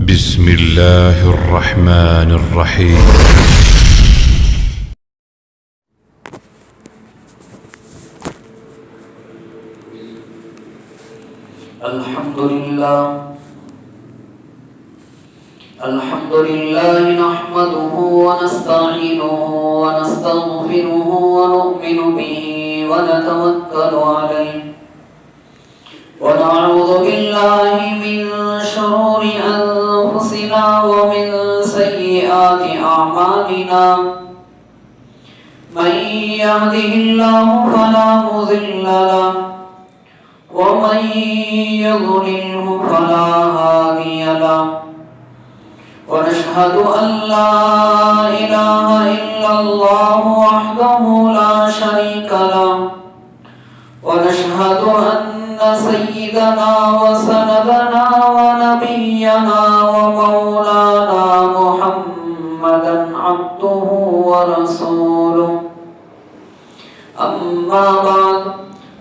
بسم الله الرحمن الرحيم. الحمد لله نحمده ونستعينه ونستغفره ونؤمن به ونتوكل عليه ونعوذ بالله من شرور أنفسنا ومن سيئات أعمالنا من يهده الله فلا مضل له ومن يضلله فلا هادي له ونشهد أن لا إله إلا الله وحده لا شريك له ونشهد أن سيدنا وسندنا ونبينا ومولانا محمدا عبده ورسوله أما بعد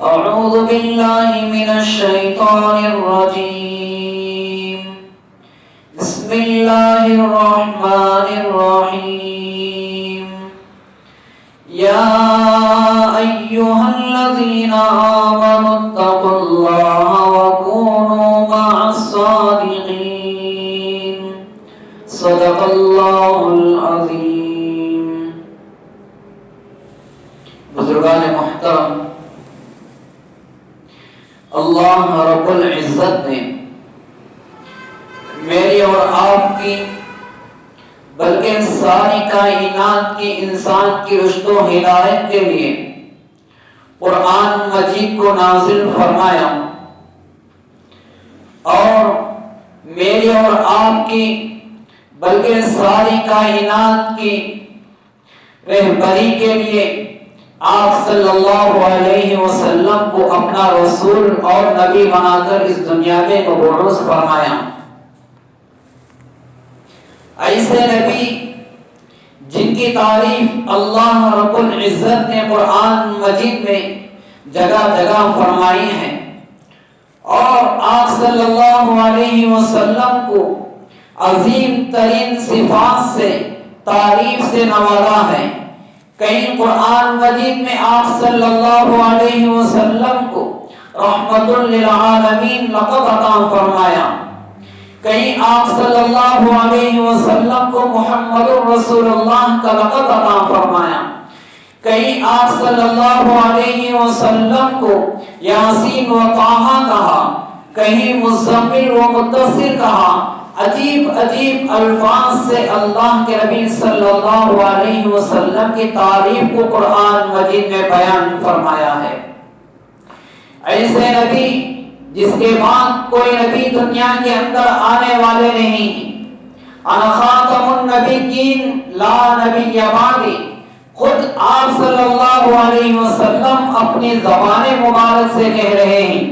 أعوذ بالله من الشيطان الرجيم بسم الله الرحمن الرحيم يا أيها الذين آمنوا اتقوا الله وكونوا مع الصادقين صدق الله العظيم. بزرگان محترم، اللہ رب العزت نے میری اور آپ کی بلکہ ساری کائنات کی انسان کی رشد و ہدایت کے لیے قرآن مجید کو نازل فرمایا اور میری اور آپ کی بلکہ ساری کائنات کی رہبری کے لیے آپ صلی اللہ علیہ وسلم کو اپنا رسول اور نبی بنا کر اس دنیا میں مبعوث فرمایا. ایسے نبی جن کی تعریف اللہ رب العزت نے قرآن مجید میں جگہ جگہ فرمائی ہے اور آپ صلی اللہ علیہ وسلم کو عظیم ترین صفات سے تعریف سے نوازا ہے. کہیں قرآن مجید میں آپ صلی اللہ علیہ وسلم کو رحمت للعالمین لقب عطا فرمایا، کہیں آپ صلی اللہ علیہ وسلم کو محمد رسول اللہ کا لقب عطا فرمایا، کہیں آپ صلی اللہ علیہ وسلم کو یاسین و طٰہٰ کہا، کہیں مزمل و مدثر کہا. عجیب عجیب الفاظ سے اللہ کے نبی صلی اللہ علیہ وسلم کی تعریف کو قرآن مجید میں بیان فرمایا ہے. ایسے نبی جس کے بعد کوئی نبی دنیا کے اندر آنے والے نہیں. انا خاتم النبیین لا نبی بعدی، خود آپ صلی اللہ علیہ وسلم اپنی زبان مبارک سے کہہ رہے ہیں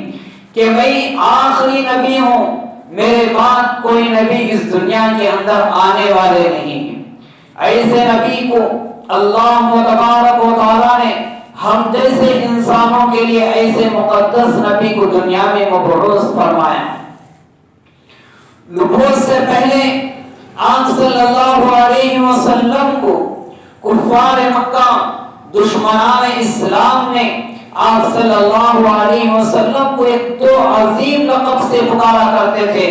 کہ میں آخری نبی ہوں، میرے بعد کوئی نبی اس دنیا کے اندر آنے والے نہیں. ایسے نبی کو اللہ تبارک و تعالیٰ نے ہم جیسے انسانوں کے لیے ایسے مقدس نبی کو دنیا میں مبعوث فرمایا. نبوت سے پہلے آپ صلی اللہ علیہ وسلم کو کفار مکہ دشمنان اسلام نے آپ صلی اللہ علیہ وسلم کو ایک دو عظیم لقب سے پکارا کرتے تھے.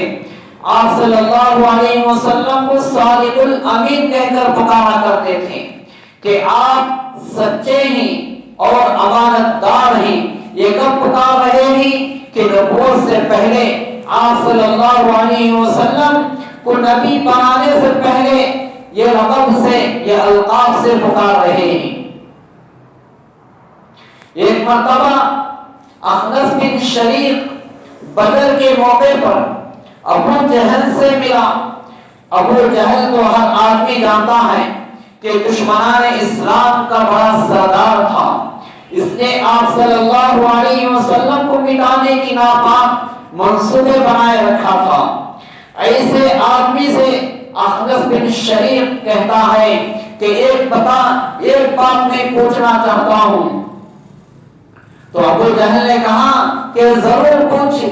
آپ صلی اللہ علیہ وسلم کو صادق الامین کہہ کر پکارا کرتے تھے کہ آپ سچے ہیں اور امانت دار ہیں. یہ کب پکار رہے ہیں کہ نبوت سے پہلے آپ صلی اللہ علیہ وسلم کو نبی بنانے سے پہلے یہ لقب سے یہ القاب سے پکار رہے ہیں. ایک مرتبہ اخنس بن شریق بدر کے موقع پر ابو جہل سے ملا. ابو جہل تو ہر آدمی جانتا ہے کہ دشمنان اسلام کا بڑا سردار تھا، اس نے آپ صلی اللہ علیہ وسلم کو مٹانے کی ناپاک منصوبے بنائے رکھا تھا. ایسے آدمی سے اخنس بن شریق کہتا ہے کہ ایک بات میں پوچھنا چاہتا ہوں. تو ابو جہل نے کہا کہ ضرور پوچھ.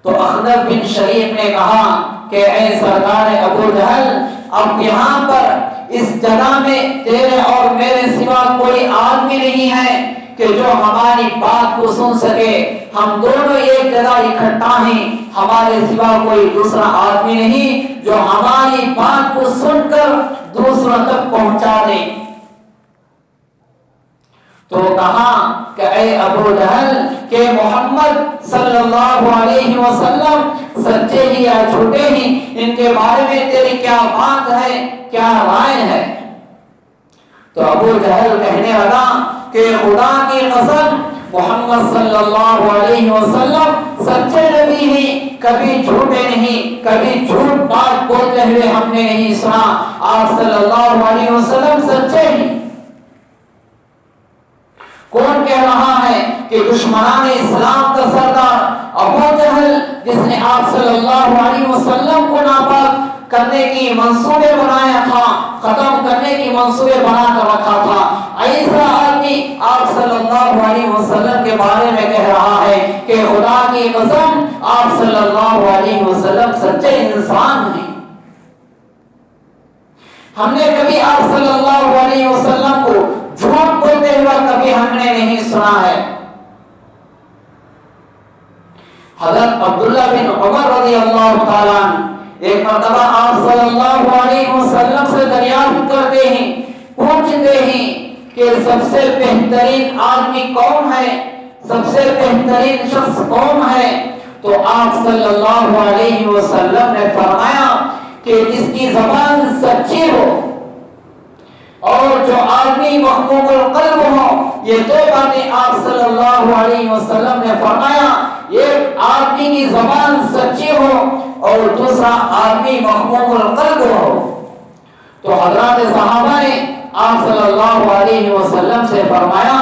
تو اخنس بن شریق نے کہا کہ اے سردار ابو جہل، اب یہاں پر اس جگہ میں تیرے اور میرے سوا کوئی آدمی نہیں ہے کہ جو ہماری بات کو سن سکے، ہم دونوں ایک جگہ اکٹھا ہیں، ہمارے سوا کوئی دوسرا آدمی نہیں جو ہماری بات کو سن کر دوسروں تک پہنچا دے۔ تو کہا کہ اے ابو جہل کہ محمد صلی اللہ علیہ وسلم سچے ہی یا جھوٹے ہی، ان کے بارے میں تیری کیا بات ہے، کیا رائے ہے؟ تو ابو جہل کہنے لگا کہ خدا کی قسم، محمد صلی اللہ علیہ وسلم سچے نبی ہیں، کبھی جھوٹے نہیں، کبھی جھوٹ بات بولتے ہوئے ہم نے نہیں سنا، آپ صلی اللہ علیہ وسلم سچے ہیں۔ کون کہہ رہا ہے کہ دشمنان اسلام کا سردار ابو جہل، جس نے آپ صلی اللہ علیہ وسلم کو ناپاک کرنے کی منصوبے بنایا تھا، ختم کرنے کی منصوبے بنا کر رکھا تھا، ایسا آدمی آپ صلی اللہ علیہ وسلم کے بارے میں کہہ رہا ہے کہ خدا کی قسم آپ صلی اللہ علیہ وسلم سچے انسان ہیں؟ ہم نے کبھی آپ صلی اللہ علیہ وسلم کو جھوٹ بولتے ہوا کبھی ہم نے نہیں سنا ہے۔ حضرت عبداللہ بن عمر رضی اللہ تعالیٰ ایک مرتبہ آپ صلی اللہ علیہ وسلم سے دریافت کرتے ہیں، پوچھتے ہیں کہ سب سے بہترین آدمی کون ہے، سب سے بہترین شخص کون ہے؟ تو آپ صلی اللہ علیہ وسلم نے فرمایا کہ جس کی زبان سچی ہو اور جو آدمی محبوب القلب ہو، یہ دو باتیں آپ صلی اللہ علیہ وسلم نے فرمایا، ایک آدمی کی زبان سچی ہو اور دوسرا آدمی محبوب القلب ہو۔ تو حضرات صحابہ نے آپ صلی اللہ علیہ وسلم سے فرمایا،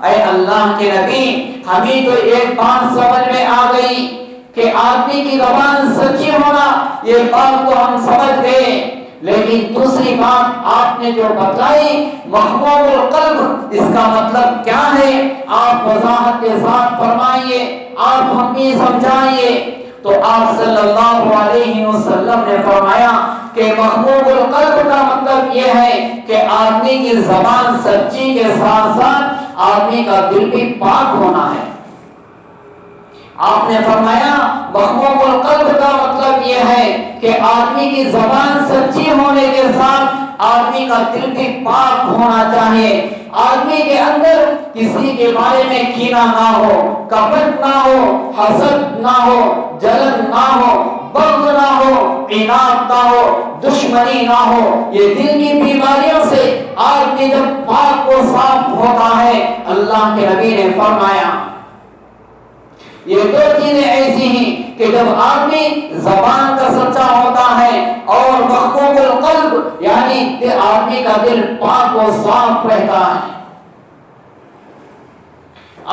اے اللہ کے نبی، ہمیں تو ایک بات سمجھ میں آ گئی کہ آدمی کی زبان سچی ہونا، یہ بات تو ہم سمجھ گئے، لیکن دوسری بات آپ نے جو بتائی محبوب القلب، اس کا مطلب کیا ہے؟ آپ وضاحت کے ساتھ فرمائیے، آپ ہمیں سمجھائیے۔ تو آپ صلی اللہ علیہ وسلم نے فرمایا کہ محبوب القلب کا مطلب یہ ہے کہ آدمی کی زبان سچی کے ساتھ ساتھ آدمی کا دل بھی پاک ہونا ہے۔ آپ نے فرمایا محبوب القلب کا مطلب یہ ہے کہ آدمی کی زبان سچی ہونے کے ساتھ آدمی کا دل بھی پاک ہونا چاہیے، آدمی کے اندر کسی کے بارے میں کینہ نہ ہو، کپٹ نہ ہو، حسد نہ ہو، جلن نہ ہو، بغض نہ ہو، عناد نہ ہو، دشمنی نہ ہو۔ یہ دل کی بیماریوں سے آدمی جب پاک و صاف ہوتا ہے، اللہ کے نبی نے فرمایا یہ دو چیزیں ایسی ہیں کہ جب آدمی زبان کا سچا ہوتا ہے اور محبوب القلب یعنی آدمی کا دل پاک و صاف رہتا ہے۔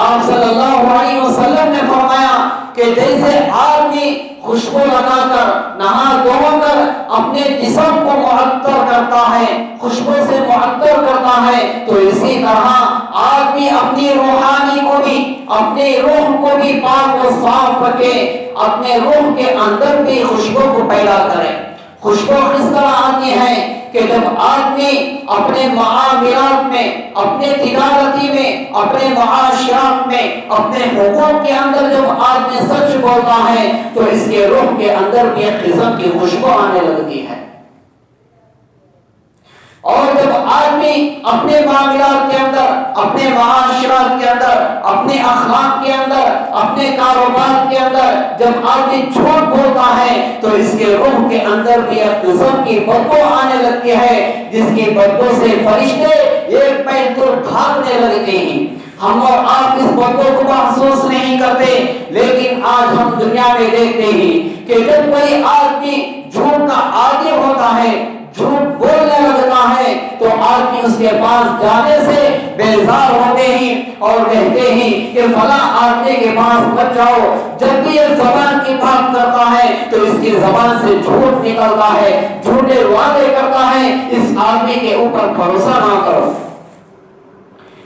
آپ صلی اللہ علیہ وسلم نے فرمایا کہ جیسے آدمی خوشبو لگا کر نہا دھو کر اپنے جسم کو معطر کرتا ہے، خوشبو سے معطر کرتا ہے، تو اسی طرح آدمی اپنی روحانی کو بھی، اپنے روح کو بھی پاک و صاف رکھے، اپنے روح کے اندر بھی خوشبو کو پیدا کرے۔ خوشبو کس طرح آتی ہے کہ جب آدمی اپنے معاملات میں، اپنے تجارتی میں، اپنے معاشرات میں، اپنے حقوق کے اندر جب آدمی سچ بولتا ہے تو اس کے روح کے اندر بھی ایک قسم کی خوشبو آنے لگتی ہے۔ اور جب آدمی اپنے معاملات کے اندر، اپنے معاشرات کے اندر، اپنے اخلاق کے اندر، اپنے کاروبار کے اندر جب آدمی جھوٹ بولتا ہے تو اس کے روح کے اندر بھی ایک قسم کی بدبو آنے لگتی ہے، جس کی بدبو سے فرشتے ایک پیر دور بھاگنے لگتے ہیں۔ ہم اور آپ اس بدبو کو محسوس نہیں کرتے، لیکن آج ہم دنیا میں دیکھتے ہیں کہ جب کوئی آدمی جھوٹ کا عادی ہوتا ہے، جھوٹ بولنے لگتا ہے، تو آدمی اس کے پاس جانے سے بیزار ہوتے ہیں اور کہتے ہیں کہ فلاں آدمی کے پاس مت جاؤ، جب بھی یہ زبان کی بات کرتا ہے تو اس کی زبان سے جھوٹ نکلتا ہے، جھوٹے وعدے کرتا ہے، اس آدمی کے اوپر بھروسہ نہ کرو۔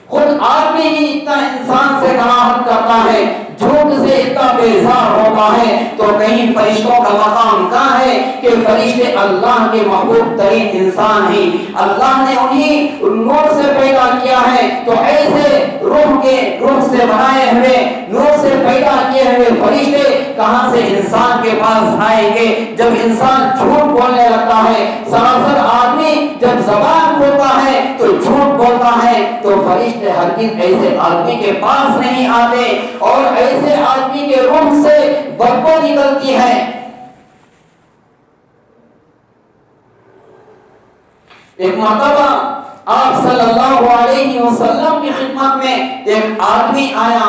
خود آدمی ہی اتنا انسان سے کراہت کرتا ہے، جھوٹ سے اتنا بیزار ہوتا ہوتا ہے تو کہیں فرشتوں کا مقام کہاں ہے کہ فرشتے اللہ کے محبوب ترین انسان ہیں، اللہ نے انہیں نور سے پیدا کیا ہے، تو ایسے روح سے بنائے ہوئے نور سے پیدا کیے ہوئے فرشتے کہاں سے انسان کے پاس آئیں گے؟ جب انسان جھوٹ بولنے لگتا ہے، سراسر آدمی جب زبان بولتا ہے تو جھوٹ بولتا ہے، تو فرشتے ہرگز ایسے آدمی کے پاس نہیں آتے، اور ایسے آدمی کے روح سے بدبو نکلتی ہے۔ ایک مرتبہ آپ صلی اللہ علیہ وسلم کی خدمت میں ایک آدمی آیا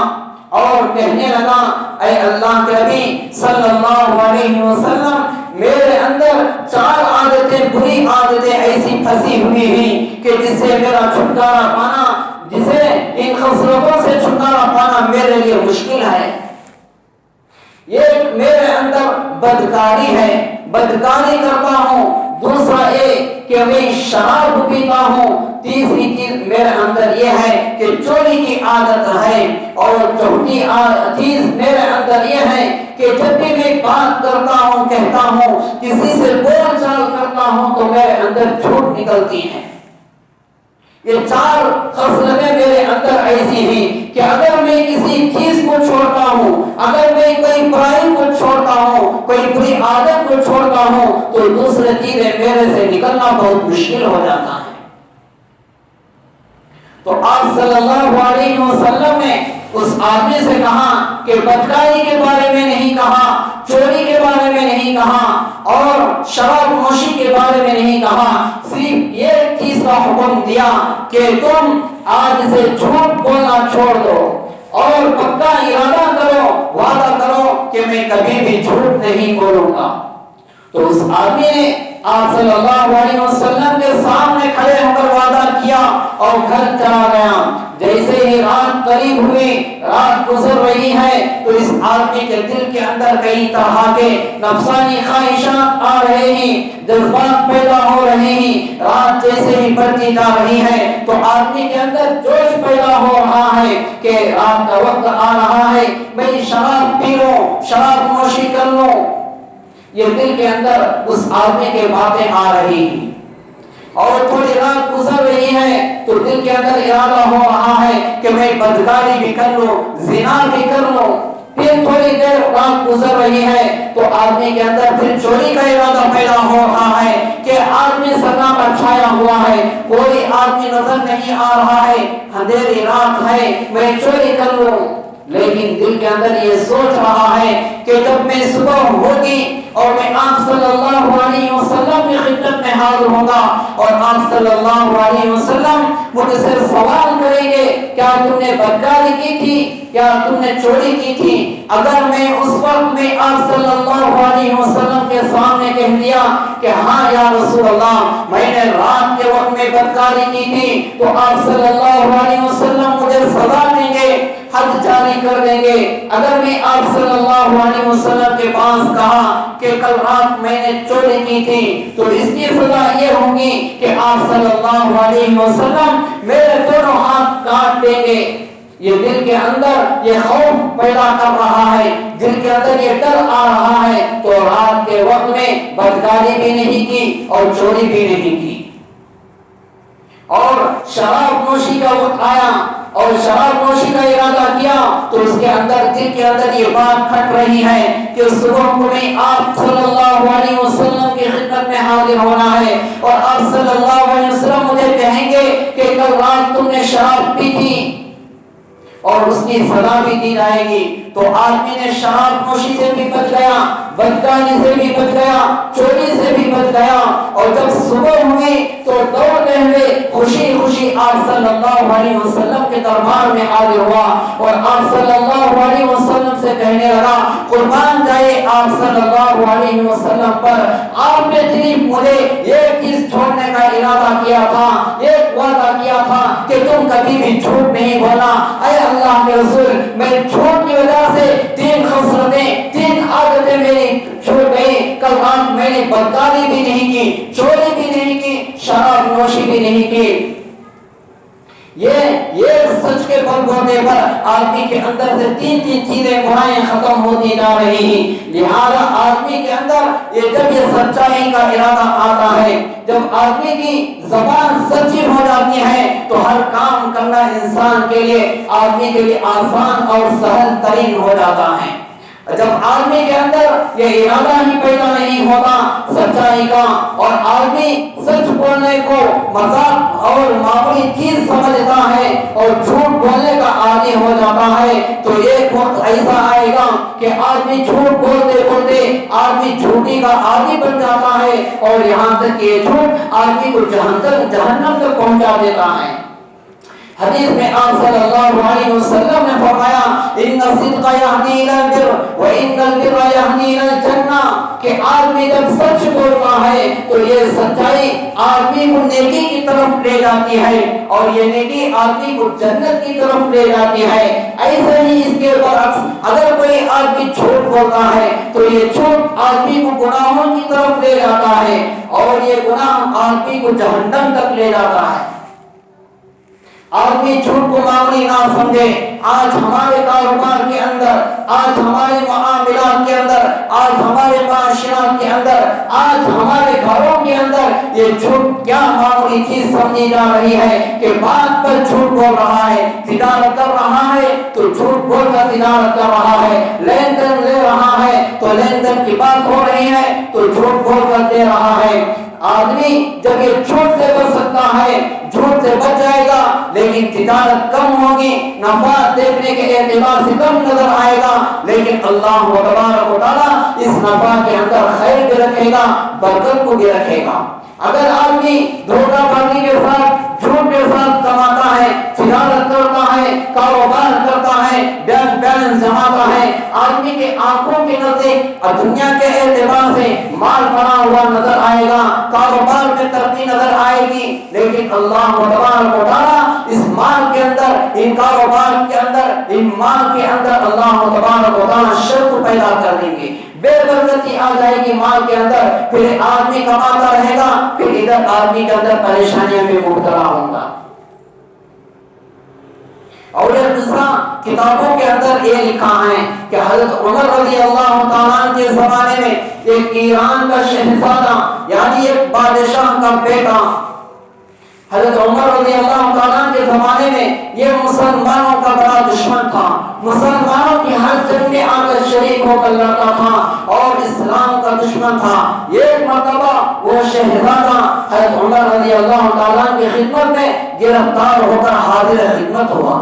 اور کہنے لگا، اے اللہ کے نبی صلی اللہ علیہ وسلم، میرے اندر 4 عادتیں، بری عادتیں ایسی پھنسی ہوئی ہیں کہ جس سے میرا چھٹکارا پانا، جسے ان خصلتوں سے چھٹکارا پانا میرے لیے مشکل ہے۔ یہ میرے اندر بدکاری ہے، بدکاری کرتا ہوں، دوسرا یہ کہ میں شراب پیتا ہوں، تیسری چیز میرے اندر یہ ہے کہ چوری کی عادت ہے، اور چوتھی چیز میرے اندر یہ ہے کہ جب بھی میں بات کرتا ہوں، کہتا ہوں، کسی سے بول چال کرتا ہوں تو میرے اندر جھوٹ نکلتی ہے۔ یہ 4 خصلتیں میرے اندر ایسی ہیں کہ اگر میں کسی چیز کو چھوڑتا ہوں، اگر میں کوئی برائی کو چھوڑتا ہوں، کوئی بری عادت کو چھوڑتا ہوں، تو دوسرے چیزیں میرے سے نکلنا بہت مشکل ہو جاتا ہے۔ تو آپ صلی اللہ علیہ وسلم نے اس آدمی سے کہا کہ بدکاری کے بارے میں نہیں کہا، چوری کے بارے میں نہیں کہا، اور شراب نوشی کے بارے میں نہیں کہا، صرف یہ چیز کا حکم دیا کہ تم آج سے جھوٹ بولنا چھوڑ دو اور پکا ارادہ کرو، وعدہ کرو کہ میں کبھی بھی جھوٹ نہیں بولوں گا۔ تو اس آدمی نے آپ صلی اللہ علیہ وسلم کے سامنے کھڑے ہو کر وعدہ کیا اور گھر چلا گیا۔ جیسے ہی رات قریب ہوئی، رات گزر رہی ہے، تو اس آدمی کے دل کے اندر کئی طرح کے نفسانی خواہشات آ رہے ہیں، جذبات پیدا ہو رہے ہیں۔ رات جیسے ہی بڑھتی جا رہی ہے تو آدمی کے اندر جوش پیدا ہو رہا ہے کہ رات کا وقت آ رہا ہے، میں شراب پی لوں، شراب نوشی کر لوں۔ یہ دل کے اندر اس آدمی کے باتیں آ رہی ہیں، اور تھوڑی رات گزر رہی ہے تو دل کے اندر ارادہ ہو رہا ہے کہ میں بدکاری بھی کر لوں، زنا بھی کر لوں۔ پھر تھوڑی دیر رات گزر رہی ہے تو آدمی کے اندر پھر چوری کا ارادہ پیدا ہو رہا ہے کہ آدمی سناٹا چھایا ہوا ہے، کوئی آدمی نظر نہیں آ رہا ہے، اندھیری رات ہے، میں چوری کر لوں۔ لیکن دل کے اندر یہ سوچ رہا ہے کہ جب میں صبح ہوگی اور میں آپ صلی اللہ علیہ وسلم کی خدمت میں حاضر ہوں گا، اور آپ صلی اللہ علیہ وسلم مجھ سے سوال کریں گے، کیا تم نے بدکاری کی تھی، کیا تم نے چوری کی تھی؟ اگر میں اس وقت میں آپ صلی اللہ علیہ وسلم کے سامنے کہہ دیا کہ ہاں یا رسول اللہ، میں نے رات کے وقت میں بدکاری کی تھی، تو آپ صلی اللہ علیہ وسلم مجھے سزا دیں گے، حد جاری کر دیں گے۔ اگر میں آپ صلی اللہ علیہ وسلم کے پاس کہا کہ کل رات میں نے چوری کی تھی، تو اس کی سزا یہ ہوگی کہ آپ صلی اللہ علیہ وسلم میرے دونوں ہاتھ کاٹ دیں گے۔ یہ دل کے اندر یہ خوف پیدا کر رہا ہے، دل کے اندر یہ ڈر آ رہا ہے، تو رات کے وقت میں بدکاری بھی نہیں کی اور چوری بھی نہیں کی۔ اور شراب نوشی کا وقت آیا اور شراب نوشی کا ارادہ کیا، تو اس کے اندر دل کے اندر یہ بات کھٹ رہی ہے کہ صبح کو میں آپ صلی اللہ علیہ وسلم کی خدمت میں حاضر ہونا ہے، اور آپ صلی اللہ علیہ وسلم مجھے کہیں گے کہ کل رات تم نے شراب پی تھی، اور اس کی سزا بھی دی جائے گی۔ تو آدمی نے شراب نوشی سے بھی بچ گیا، بدکاری سے بھی بچ گیا، چوری سے بھی بچ گیا، اور جب صبح ہوئی تو دوڑتے ہوئے خوشی خوشی آپ صلی اللہ علیہ وسلم کے دربار میں حاضر ہوا، اور آپ صلی اللہ علیہ وسلم سے کہنے لگا، قربان جائے آپ صلی اللہ علیہ وسلم پر، آپ نے صرف مجھے یہ چیز چھوڑنے کا ارادہ کیا تھا، ایک وعدہ کیا تھا کہ تم کبھی بھی جھوٹ نہیں بولا۔ اے اللہ کے رسول، میں جھوٹ کی وجہ سے 3 خصلتیں، 3 عادتیں میری چھوٹ گئی۔ کل رات میں نے بدکاری بھی نہیں کی، چوری بھی نہیں کی، شراب نوشی بھی نہیں کی۔ یہ سچ کے بل بوتے پر آدمی کے اندر سے تین چیزیں برائیاں ختم ہوتی جا رہی ہیں۔ لہذا آدمی کے اندر جب یہ سچائی کا ارادہ آتا ہے، جب آدمی کی زبان سچی ہو جاتی ہے تو ہر کام کرنا انسان کے لیے، آدمی کے لیے آسان اور سہل ترین ہو جاتا ہے۔ جب آدمی کے اندر یہ ارادہ ہی پیدا نہیں ہوتا سچائی کا، اور آدمی سچ بولنے کو مذاق اور معمولی چیز سمجھتا ہے اور جھوٹ بولنے کا عادی ہو جاتا ہے، تو ایک وقت ایسا آئے گا کہ آدمی جھوٹ بولتے بولتے آدمی جھوٹی کا عادی بن جاتا ہے، اور یہاں تک کہ یہ جھوٹ آدمی کو جہنم تک پہنچا دیتا ہے۔ حدیث میں آپ صلی اللہ علیہ وسلم نے فرمایا ان الصدق یہدی الی البر وان البر یہدی الی الجنہ، کہ آدمی جب سچ بولتا ہے تو یہ سچائی آدمی کو نیکی کی طرف لے جاتی ہے، اور یہ نیکی آدمی کو جنت کی طرف لے جاتی ہے۔ ایسے ہی اس کے برعکس اگر کوئی آدمی جھوٹ بولتا ہے تو یہ جھوٹ آدمی کو گناہوں کی طرف لے جاتا ہے، اور یہ گناہ آدمی کو جہنم تک لے جاتا ہے۔ آدمی جھوٹ کو معمولی نہ سمجھے۔ آج ہمارے کاروبار کے اندر، آج ہمارے معاملات کے اندر، آج ہمارے معاشرات کے اندر، آج ہمارے گھروں کے اندر یہ جھوٹ کیا معمولی چیز سمجھی جا رہی ہے کہ بات پر جھوٹ بول رہا ہے، تجارت کر رہا ہے تو جھوٹ بول کر تجارت کر رہا ہے، لین دین لے رہا ہے تو لین دین کی بات ہو رہی ہے تو جھوٹ بول کر دے رہا ہے۔ آدمی جب یہ جھوٹ سے بچ سکتا ہے، جھوٹ سے بچ جائے گا، لیکن تجارت کم ہوگی، نفع دیکھنے کے اعتبار سے کم نظر آئے گا، لیکن اللہ تبارک و تعالیٰ اس نفع کے اندر خیر بھی رکھے گا، برکت کو بھی رکھے گا۔ اگر آدمی دھوکہ بازی کے ساتھ، جھوٹ کے ساتھ کماتا ہے، تجارت کرتا ہے، کاروبار کرتا ہے، بینک بیلنس جماتا ہے، آدمی کے آنکھوں کے نزدیک اور دنیا کے اعتبار سے مال بنا ہوا نظر آئے گا، کاروبار میں ترقی نظر آئے گی، لیکن اللہ تبارک و تعالیٰ اس مال کے اندر، ان کاروبار کے اندر، ان مال کے اندر اللہ تبارک و تعالیٰ شر پیدا کر دیں گے، بے برکتی آ جائے گی مال کے اندر، پھر آدمی کماتا رہے گا، پھر ادھر آدمی کے اندر پریشانیاں میں مبتلا ہوگا۔ اور یہ قصہ کتابوں کے اندر یہ لکھا ہے کہ حضرت عمر رضی اللہ تعالیٰ عنہ کے زمانے میں ایک ایران کا شہزادہ، یعنی ایک بادشاہ کا بیٹا، حضرت عمر رضی اللہ تعالیٰ عنہ کے زمانے میں یہ مسلمانوں کا بڑا دشمن تھا، مسلمانوں کی ہر جنگ میں آ کر شریک ہو کر لڑتا تھا اور اسلام کا دشمن تھا۔ ایک مرتبہ وہ شہزادہ حضرت عمر رضی اللہ تعالیٰ عنہ کی خدمت میں گرفتار ہو کر حاضر خدمت ہوا،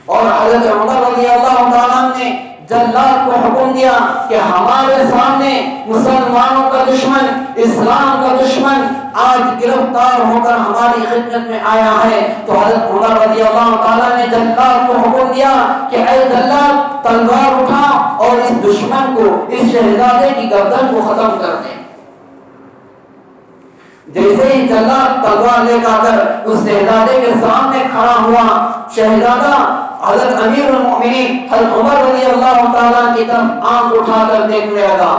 اور حضرت عمر رضی اللہ تعالیٰ نے جلاد کو حکم دیا کہ ہمارے سامنے مسلمانوں کا دشمن، اسلام کا دشمن آج گرفتار ہو کر ہماری خدمت میں آیا ہے۔ تو حضرت عمر رضی اللہ تعالیٰ نے جلاد کو حکم دیا کہ اے جلاد تلوار اٹھا اور اس دشمن کو، اس شہزادے کی گردن کو ختم کر دے۔ جیسے ہی جلاد تلوار لے کر اس شہزادے کے سامنے کھڑا ہوا، شہزادہ حضرت امیر المؤمنین حضرت عمر رضی اللہ تعالیٰ کی طرف آنکھ اٹھا کر دیکھنے لگا،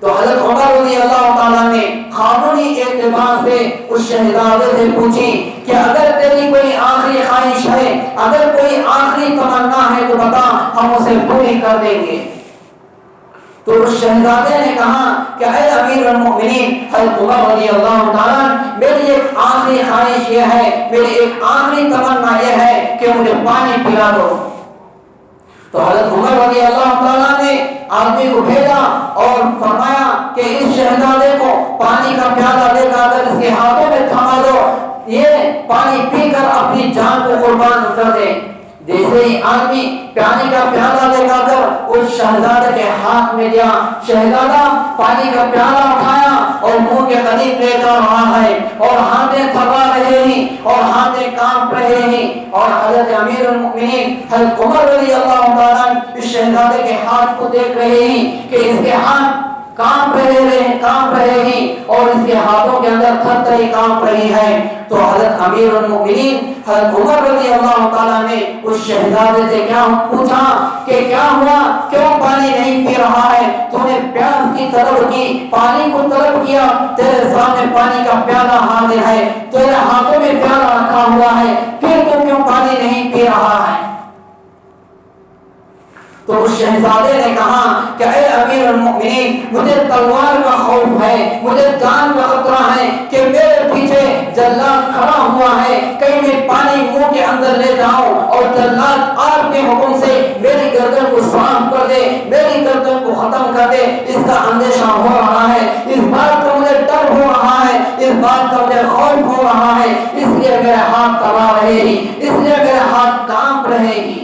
تو حضرت عمر رضی اللہ تعالیٰ نے قانونی اعتبار سے اس شہزادے سے پوچھی کہ اگر تیری کوئی آخری خواہش ہے، اگر کوئی آخری تمنا ہے تو بتا، ہم اسے پوری کر دیں گے۔ تو اس شہزادے نے کہا کہ اے امیر المؤمنین حضرت عمر رضی اللہ تعالیٰ، میری ایک آخری خواہش یہ ہے، میری ایک آخری تمنا یہ ہے کہ مجھے پانی پلا دو۔ تو حضرت عمر رضی اللہ تعالیٰ نے آدمی کو بھیجا اور فرمایا کہ اس شہزادے کو پانی کا پیالہ لے کر اس کے ہاتھوں میں تھما دو، یہ پانی پی کر اپنی جان کو قربان کر دے۔ جیسے ہی آدمی پانی کا پیالہ لے کر اس شہزادے کے ہاتھ میں دیا، شہزادہ پانی کا پیالہ اٹھایا اور منہ کے قریب لے جا رہا ہے، اور ہاتھیں تھکا رہے ہیں اور ہاتھیں کانپ رہے ہیں، اور حضرت امیر المؤمنین حضرت عمر رضی اللہ تعالیٰ اس شہزادے کے ہاتھ کو دیکھ رہے ہیں کہ اس کے ہاتھ کانپ رہے ہیں اور اس کے ہاتھوں کے اندر تھر تھری کانپ رہی ہے. تو حضرت امیر المؤمنین حضرت عمر رضی اللہ تعالیٰ نے اس شہزادے سے کیا پوچھا کہ کیا ہوا, کیوں پانی نہیں پی رہا ہے؟ تو نے پیاس کی طلب کی, پانی کو طلب کیا, تیرے سامنے پانی کا پیالہ حاضر ہے, تیرے ہاتھوں میں پیالہ رکھا ہوا ہے, پھر تو کیوں پانی نہیں پی رہا ہے؟ تو اس شہزادے نے کہا کہ اے امیر المؤمنین, مجھے تلوار کا خوف ہے, مجھے جان کا خطرہ ہے کہ میرے پیچھے جلاد کھڑا ہوا ہے, کہیں میں پانی منہ کے اندر لے جاؤں اور جلاد آپ کے حکم سے میری گردن کو صاف کر دے, میری گردن کو ختم کر دے. اس کا اندیشہ ہو رہا ہے, اس بات کا مجھے ڈر ہو رہا ہے, اس بات کا مجھے خوف ہو رہا ہے, اس لیے میرے ہاتھ تباہ رہے گی, اس لیے میرے ہاتھ کانپ رہے گی.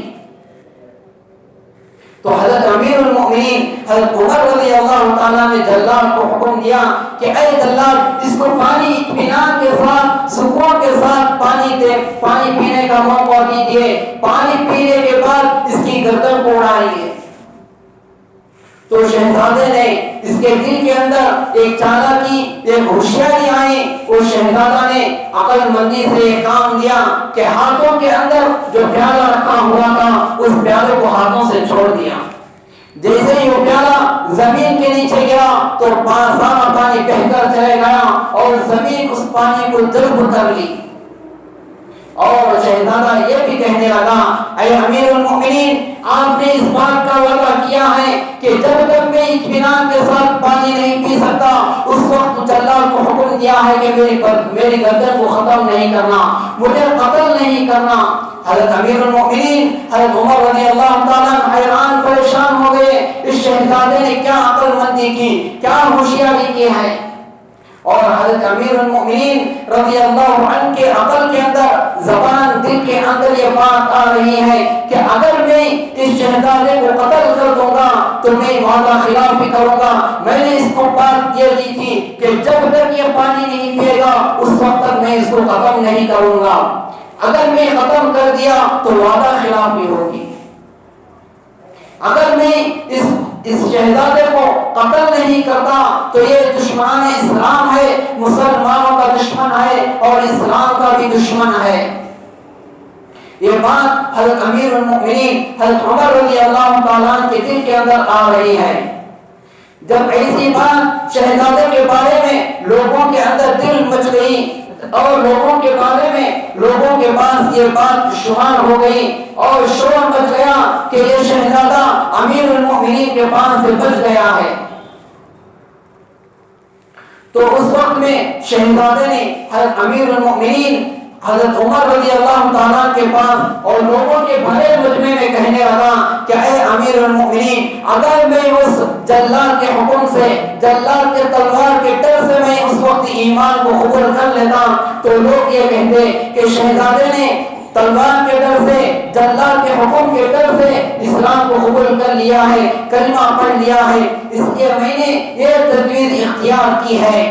تو حضرت امیر المؤمنین حضرت عمر رضی اللہ تعالیٰ نے جلاد کو حکم دیا کہ اے جلاد, اس کو پانی اطمینان کے ساتھ سکون کے ساتھ پانی پینے کا موقع دیجیے, پانی پینے کے بعد اس کی گردن کو اڑائیے. تو شہزادے نے اس کے دل کے اندر ایک چالاکی, ایک ہوشیاری آئی. اس شہزادہ نے عقل مندی سے ایک کام دیا کہ ہاتھوں کے اندر جو پیالہ رکھا ہوا تھا اس پیالے کو ہاتھوں سے چھوڑ دیا. جیسے ہی وہ پیالہ زمین کے نیچے گیا تو سارا پانی بہہ کر چلے گیا اور زمین اس پانی کو ضرب کر لی. اور شہزادہ یہ بھی کہنے لگا, اے امیر المؤمنین, آپ نے اس بات کا وعدہ کیا ہے کہ جب تک میں اطمینان کے ساتھ پانی نہیں پی سکتا اس وقت جلاد کو حکم دیا ہے کہ میری گردن کو ختم نہیں کرنا, مجھے قتل نہیں کرنا. حضرت امیر المؤمنین حضرت عمر رضی اللہ تعالیٰ حیران پریشان ہو گئے, اس شہزادے نے کیا عقل مندی کی, کیا ہوشیاری کی ہے. اور حضرت امیر المؤمنین رضی اللہ عنہ کے عقل کے اندر, زبان دل کے اندر یہ بات آ رہی ہے کہ اگر میں اس شہزادے کو قتل کر دوں گا تو میں وعدہ خلافی کروں گا. میں نے اس کو بات یہ دی تھی کہ جب تک یہ پانی نہیں پیے گا اس وقت تک میں اس کو ختم نہیں کروں گا, اگر میں ختم کر دیا تو وعدہ خلافی ہوگی. اگر میں اس شہزادے کو قتل نہیں کرتا تو یہ دشمن اسلام ہے, مسلمانوں کا دشمن ہے اور اسلام کا بھی دشمن ہے. یہ بات حضرت امیر المؤمنین حضرت عمر رضی اللہ تعالیٰ کے دل کے اندر آ رہی ہے. جب ایسی بات شہزادے کے بارے میں لوگوں کے اندر دل مچ گئی اور لوگوں کے بارے میں لوگوں کے پاس یہ بات شمار ہو گئی اور شور مچ گیا کہ یہ شہزادہ امیر المؤمنین کے پاس سے بچ گیا ہے, تو اس وقت میں شہزادے نے حضرت امیر المؤمنین حضرت عمر رضی اللہ تعالیٰ کے پاس اور لوگوں کے بھرے مجمع میں کہنے لگا کہ اے امیر المؤمنین, اگر میں اس جلاد کے حکم سے, جلاد کے تلوار کے ڈر سے میں اس وقت ایمان کو قبول کر لیتا تو لوگ یہ کہتے کہ شہزادے نے تلوار کے ڈر سے, جلاد کے حکم کے ڈر سے اسلام کو قبول کر لیا ہے, کلمہ پڑھ لیا ہے. اس لیے میں نے یہ تجویز اختیار کی ہے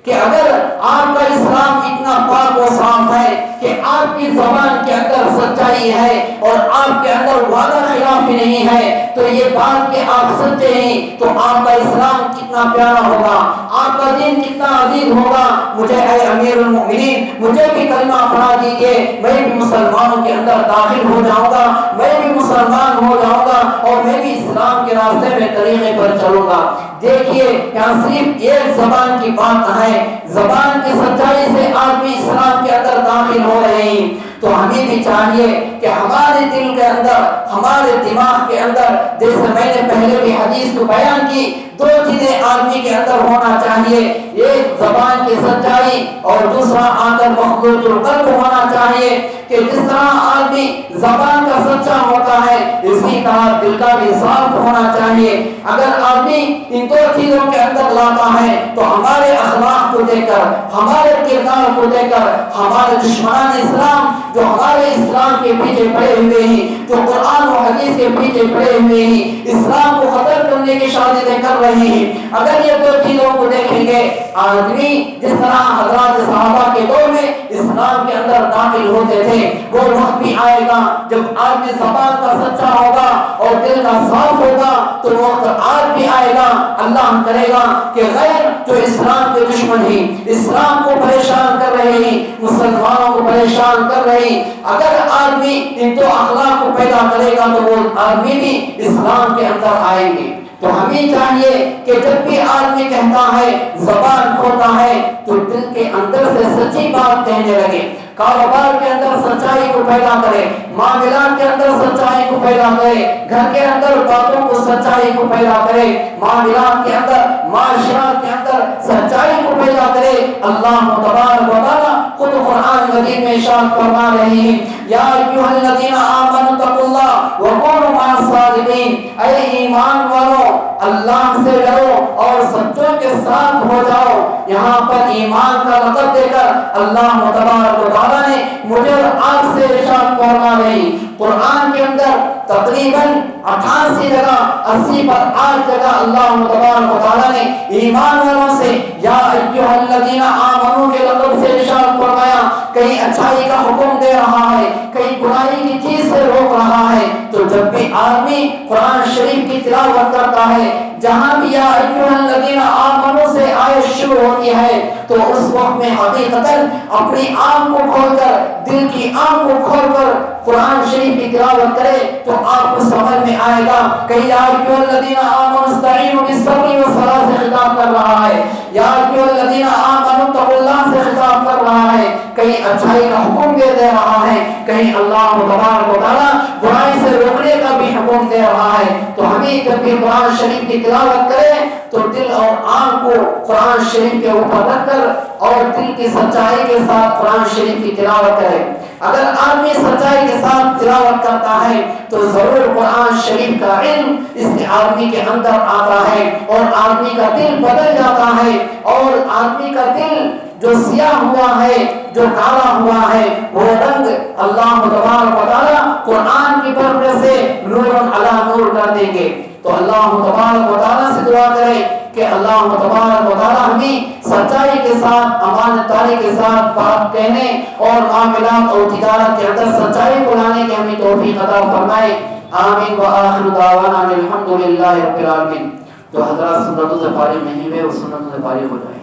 کہ اگر آپ کا اسلام اتنا پاک و صاف ہے کہ آپ کی زبان کے اندر سچائی ہے اور آپ کے اندر وعدہ خلافی نہیں ہے تو یہ بات کہ آپ سچے ہیں تو آپ کا اسلام کتنا پیارا ہوگا, آپ کا دین کتنا عزیز ہوگا. مجھے اے امیر المؤمنین مجھے بھی کلمہ پڑھا دیجیے, میں بھی مسلمانوں کے اندر داخل ہو جاؤں گا, میں بھی مسلمان ہو جاؤں گا اور میں بھی اسلام کے راستے میں طریقے پر چلوں گا. دیکھیے یہاں صرف ایک زبان کی بات ہے, زبان کی سچائی سے آدمی اسلام کے اندر داخل ہو رہے ہیں. تو ہمیں بھی چاہیے کہ ہمارے دل کے اندر, ہمارے دماغ کے اندر, جیسے میں نے پہلے بھی حدیث کو بیان کی, دو چیزیں آدمی کے اندر ہونا چاہیے, ایک زبان کی سچائی اور دوسرا آدم مخلوط القلب ہونا چاہیے کہ جس طرح آدمی زبان کا سچا ہوتا ہے اسی طرح دل کا بھی صاف ہونا چاہیے. اگر آدمی ان دو چیزوں کے اندر لاتا ہے تو ہمارے اخلاق کو دیکھ کر, ہمارے کردار کو دیکھ کر ہمارے دشمنان اسلام جو ہمارے اسلام کے پیچھے پڑے ہوئے ہیں، جو قرآن و حدیث کے پیچھے پڑے ہوئے ہیں، اسلام کو ختم کرنے کی سازشیں کر رہے ہیں، اگر یہ دو چیزوں کو دیکھیں گے، آدمی جس طرح حضرات صحابہ کے دور میں اسلام کے اندر داخل ہوتے تھے، وہ وقت بھی آئے گا جب آدمی زبان کا سچا ہوگا اور دل کا صاف ہوگا، تو وقت آج بھی آئے گا، اللہ کرے گا کہ غیر جو اسلام کے دشمن ہیں، اسلام کو پریشان کر رہے ہیں، مسلمانوں کو پریشان کر رہے ہیں، اگر آدمی ان دو اخلاق کو پیدا کرے گا تو وہ آدمی بھی اسلام کے اندر آئیں گے۔ تو ہمیں چاہیے کہ جب بھی آدمی کہتا ہے، زبان کھوتا ہے، تو دل کے اندر سے سچی بات کہنے لگے، کاروبار کے اندر سچائی کو پیدا کرے، معاملات کے اندر سچائی کو پیدا کرے، گھر کے اندر باتوں کو سچائی کو پیدا کرے، معاملات کے اندر، معاشرات کے اندر سچائی کو پیدا کرے۔ اللہ تبارک و تعالی خود قرآن مجید میں ارشاد فرما رہے ہیں، یا ایھا الذین آمنوا اتقوا اللہ وکونوا مع الصادقین، اے ایمان والو اللہ سے ڈرو اور سچوں کے ساتھ ہو جاؤ۔ یہاں پر ایمان کا لقب دے کر اللہ تبارک و تعالی نے مجھے اور آپ سے ارشاد فرما رہے ہیں، قرآن کے اندر تقریباً 88 جگہ 80 پر 8 جگہ اللہ تبارک و تعالی نے ایمان والوں سے یا ایھا الذین آمنوا کے لقب سے ارشاد فرمایا، کہیں اچھائی کا حکم دے رہا ہے، کہیں برائی کی چیز سے روک رہا ہے۔ تو جب بھی آدمی قرآن شریف کی تلاوت کرتا ہے، جہاں بھی یا ایھا الذین آمنوا سے آیت شروع ہوتی ہے، تو اس وقت میں حقیقتاً اپنی آنکھ کو کھول کر، دل کی آنکھ کو کھول کر قرآن شریف کی تلاوت کرے تو آپ کو سمجھ میں آئے گا کہ یا ایھا الذین آمنوا استعینوا بالصبر والصلاۃ سے خطاب کر رہا ہے، یا ایھا الذین آمنوا اتقوا اللہ سے خطاب کر رہا ہے، کہیں اچھائی کا حکم دے رہا ہے، کہیں اللہ تبارک و تعالیٰ برائی سے روکنے کا بھی حکم دے رہا ہے۔ تو ہمیں جب بھی قرآن شریف کی تلاوت کریں تو دل اور آنکھ کو قرآن شریف کے اوپر رکھ کر اور دل کی سچائی کے ساتھ قرآن شریف کی تلاوت کرے۔ اگر آدمی سچائی کے ساتھ تلاوت کرتا ہے تو ضرور قرآن شریف کا علم اس آدمی کے اندر آتا ہے اور آدمی کا دل بدل جاتا ہے، اور آدمی کا دل جو سیاہ ہوا ہے، جو کالا ہوا ہے، وہ رنگ اللہ تبارک و تعالیٰ قرآن کی برکت سے نور علی نور کر دیں گے۔ تو اللہ تبارک و تعالیٰ سے دعا کرے کہ اللہ تبارک و تعالیٰ ہمیں سچائی کے ساتھ، امانت داری کے ساتھ بات کہنے اور معاملات اور تجارت کے اندر سچائی کو لانے کی ہمیں توفیق عطا فرمائے۔ آمین وآخر دعوانا الحمدللہ رب العالمین۔ جو حضرات سنتوں سے فارغ نہیں ہوئے وہ سنتوں سے فارغ ہو جائیں۔